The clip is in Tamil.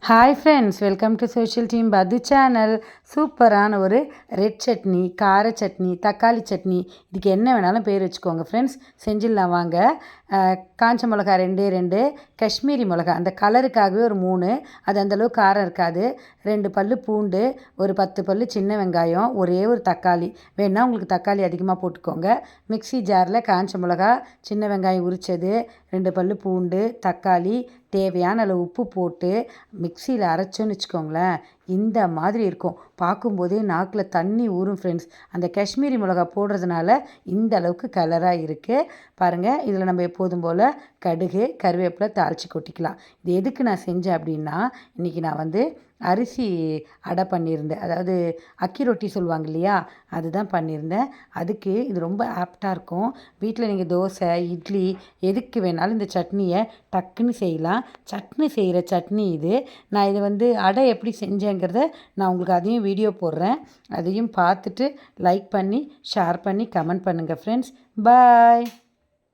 Hi friends, welcome to social team பது சேனல். சூப்பரான ஒரு ரெட் சட்னி, கார சட்னி, தக்காளி சட்னி, இதுக்கு என்ன வேணாலும் பேர் வச்சுக்கோங்க ஃப்ரெண்ட்ஸ். செஞ்சிடலாம் வாங்க. காஞ்ச மிளகா 2 காஷ்மீரி மிளகா அந்த கலருக்காகவே ஒரு 3, அது அந்தளவுக்கு காரம் இருக்காது. 2 பல் பூண்டு, ஒரு 10 பல் சின்ன வெங்காயம், ஒரே ஒரு தக்காளி. வேணால் உங்களுக்கு தக்காளி அதிகமாக போட்டுக்கோங்க. மிக்ஸி ஜாரில் காஞ்ச மிளகா, சின்ன வெங்காயம் உரித்தது, 2 பல் பூண்டு, தக்காளி, தேவையான அளவு உப்பு போட்டு மிக்சியில் அரைச்சோன்னு வச்சுக்கோங்களேன், இந்த மாதிரி இருக்கும். பார்க்கும்போதே நாக்கில் தண்ணி ஊறும் ஃப்ரெண்ட்ஸ். அந்த காஷ்மீரி மிளகா போடுறதுனால இந்த அளவுக்கு கலராக இருக்குது பாருங்கள். இதில் நம்ம எப்போதும் போல் கடுகு, கருவேப்பிலை தாளித்து கொட்டிக்கலாம். இது எதுக்கு நான் செஞ்சேன் அப்படின்னா, இன்றைக்கி நான் அரிசி அடை பண்ணியிருந்தேன். அதாவது அக்கி ரொட்டி சொல்லுவாங்க இல்லையா, அதுதான் பண்ணியிருந்தேன். அதுக்கு இது ரொம்ப ஆப்டாக இருக்கும். வீட்டில் நீங்கள் தோசை, இட்லி எதுக்கு வேணாலும் இந்த சட்னியை டக்குன்னு செய்யலாம். சட்னி செய்கிற சட்னி இது. நான் இதை அடை எப்படி செஞ்சேங்கிறத நான் உங்களுக்கு அதையும் வீடியோ போடுறேன். அதையும் பார்த்துட்டு லைக் பண்ணி, ஷேர் பண்ணி, கமெண்ட் பண்ணுங்கள் ஃப்ரெண்ட்ஸ். பாய்.